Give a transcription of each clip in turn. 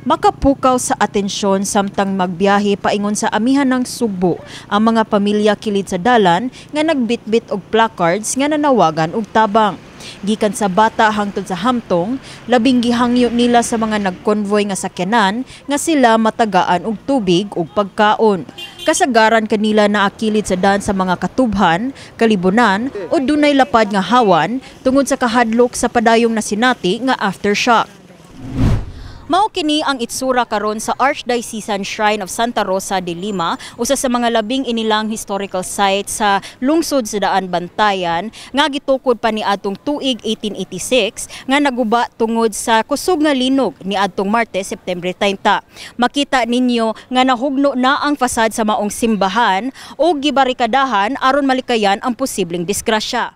Makapukaw sa atensyon samtang magbiyahe paingon sa amihan ng Sugbo ang mga pamilya kilid sa dalan nga nagbitbit og placards nga nanawagan og tabang. Gikan sa bata hangtod sa hamtong, labing gihangyo nila sa mga nagkonvoy nga sakyanan nga sila matagaan og tubig ug pagkaon. Kasagaran kanila naakilid sa daan sa mga katubhan, kalibunan o dunay lapad nga hawan tungod sa kahadlok sa padayong nasinati nga aftershock. Mao kini ang itsura karon sa Archdiocesan Shrine of Santa Rosa de Lima, usa sa mga labing inilang historical site sa lungsod sa Daan Bantayan nga gitukod pa niadtong tuig 1886 nga naguba tungod sa kusog nga linog niadtong Martes, September 30. Makita ninyo nga nahugno na ang fasad sa maong simbahan o gibarikadahan aron malikayan ang posibleng disgrasya.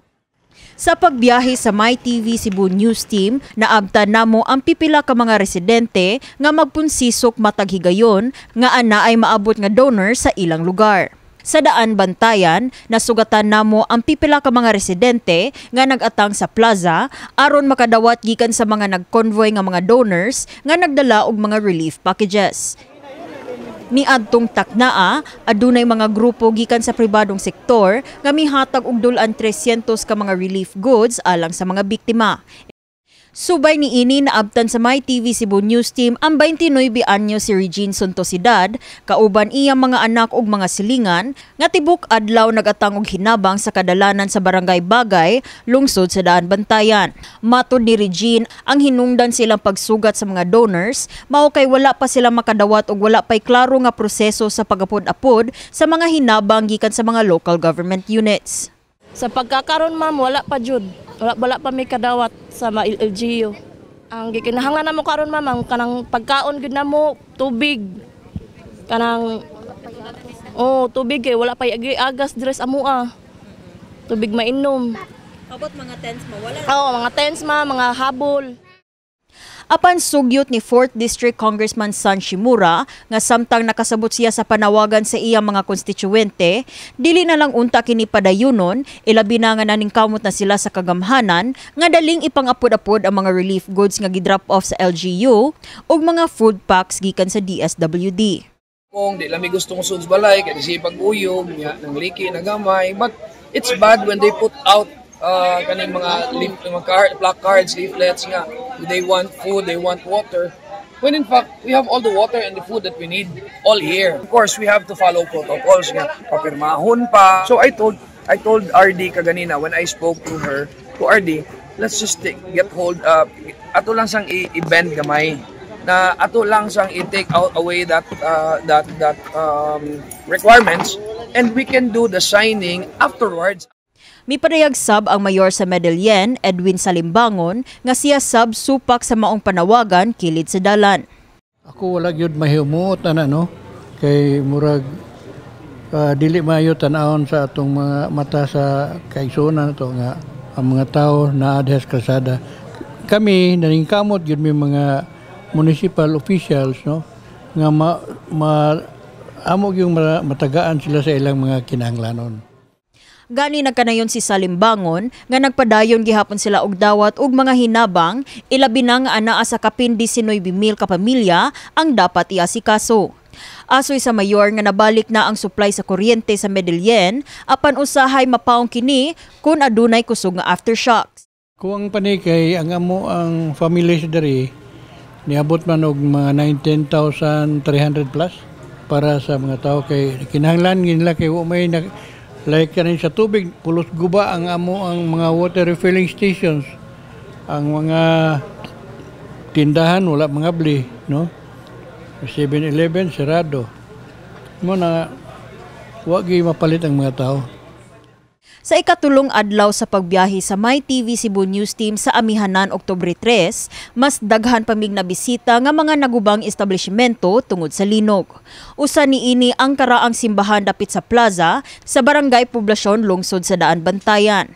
Sa pagbiyahe sa MyTV Cebu News Team, naabtan namo ang pipila ka mga residente nga magpunsisok matag higayon nga ana ay maabot nga donor sa ilang lugar. Sa Daan Bantayan, nasugatan namo ang pipila ka mga residente nga nagatang sa plaza aron makadawat gikan sa mga nagconvoy nga mga donors nga nagdala og mga relief packages. Niadtong taknaa, adunay mga grupo gikan sa pribadong sektor nga mihatag og dulan 300 ka mga relief goods alang sa mga biktima. Subay niini naabtan sa MyTV Cebu News Team ang 29 anyo si Regine Sontosidad, kauban iyang mga anak ug mga silingan nga tibok adlaw nagatang og hinabang sa kadalanan sa Barangay Bagay, lungsod sa Daan Bantayan. Matud ni Regine, ang hinungdan silang pagsugat sa mga donors mao kay wala pa sila makadawat ug wala pay klaro nga proseso sa pagapod-apod sa mga hinabang gikan sa mga local government units. Sa pagkakaroon ma'am, wala pa jud. Wala pa may kadawat sa LGU. Ang gikinahanglan namo karon ma'am, ang kanang pagkaon gud namo, tubig. Kanang tubig kay wala pa agas dress amoa. Tubig mainom. Abot mga tents mo wala. Mga tents mga habol. Apan sugyot ni 4th District Congressman San Shimura nga samtang nakasabot siya sa panawagan sa iyang mga konstituente, dili na lang unta kini padayunon, ilabi na nga naningkamot na sila sa kagamhanan nga daling ipangapod-apod ang mga relief goods nga gidrop off sa LGU ug mga food packs gikan sa DSWD. Kung di lang may gustong suds balay, kaya si pag-uyog, ng liki, na gamay, but it's bad when they put out kaning mga placards, leaflets nga, they want food, they want water, when in fact we have all the water and the food that we need all here. Of course, we have to follow protocols nga, papirmahon pa. So I told RD kaganina when I spoke to her, to RD, let's just get hold ato lang sang i-bend gamay na ato lang sang i-take away that requirements, and we can do the signing afterwards. Mipadayag sab ang mayor sa Medellin, Edwin Salimbangon, nga siya sab supak sa maong panawagan kilid sa dalan. Ako wala gyud mahimot kay murag dili maayo tan-awon sa atong mga mata sa kaigsunan to nga ang mga tao naa diha sa kalsada. Kami naningkamot gyud may mga municipal officials nga amo yung matagaan sila sa ilang mga kinahanglanon. Gani nagkanayon si Salimbangon nga nagpadayon gihapon sila og dawat og mga hinabang, ilabi na nga anaa sa kapin 19,000 ka pamilya ang dapat iasikaso. Asoy sa mayor nga nabalik na ang supply sa kuryente sa Medellin, apan usahay mapaong kini kung adunay kusog nga aftershocks. Kung panikay ang amo ang families dari niabot man og mga 19,300 plus para sa mga tao kay kinahanglan nila kay may like kanin sa tubig, pulos guba ang amo ang mga water refilling stations. Ang mga tindahan wala mga bli, 7-Eleven sarado. Mo na wagi mapalit ang mga tao. Sa ikatulong adlaw sa pagbiyahe sa MyTV Cebu News Team sa Amihanan Oktubre 3, mas daghan pamig na bisita nga mga nagubang establishmento tungod sa linog. Usa niini ang karaang simbahan dapit sa plaza sa Barangay Poblasyon, lungsod sa Daan Bantayan.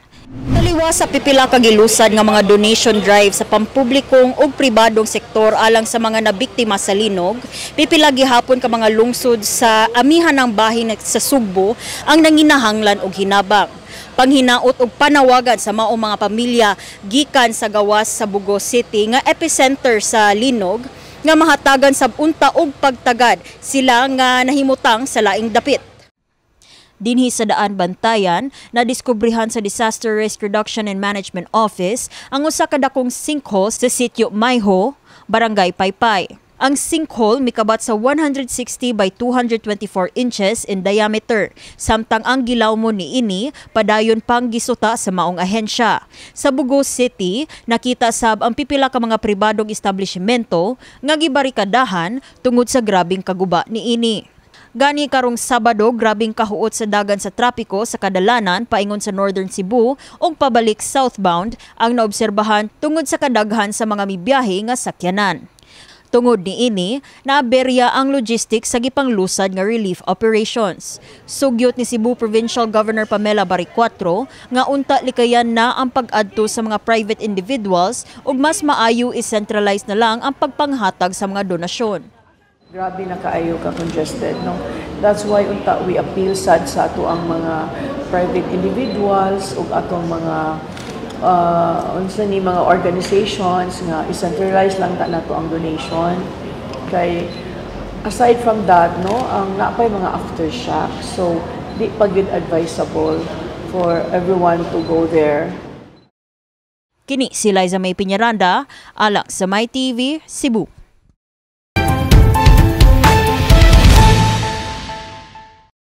Taliwa sa pipila ka gilusad nga mga donation drive sa pampublikong ug pribadong sektor alang sa mga nabiktima sa linog, pipila gihapon ka mga lungsod sa amihan ng bahin sa Sugbo ang nanginahanglan og hinabang. Panghinaot og panawagan sa maong mga pamilya gikan sa gawas sa Bugos City nga epicenter sa linog nga mahatagan sab unta og pagtagad sila nga nahimutang sa laing dapit. Dinhi sa Daan Bantayan, nadiskubrihan sa Disaster Risk Reduction and Management Office ang usa ka dakong sinkhole sa sitio Mayho, Barangay Paypay. Ang sinkhole mikabat sa 160 by 224 inches in diameter, samtang ang gilawmon niini padayon pang gisuta sa maong ahensya. Sa Bugos City, nakita sab ang pipila ka mga pribadong establishmento nga gibarikadahan tungod sa grabing kaguba niini. Gani karong Sabado, grabing kahuot sa dagan sa trapiko sa kadalanan paingon sa Northern Cebu ug pabalik southbound ang naobserbahan tungod sa kadaghan sa mga mibiyahe nga sakyanan. Tungod niini, naaberya ang logistics sa gipanglusad nga relief operations. Sugyot ni Cebu Provincial Governor Pamela Baricuatro nga unta likayan na ang pag-adto sa mga private individuals ug mas maayo i-centralize na lang ang pagpanghatag sa mga donasyon. Grabe na kaayo ka congested, no? That's why unta we appeal sad sa ato ang mga private individuals ug atong mga unsa ni mga organizations nga i-centralize lang ta nato ang donation. Kay aside from that, no, ang napay mga aftershock, so di pa gyud advisable for everyone to go there. Kini si Liza May Piñaranda, alang sa My TV, Cebu.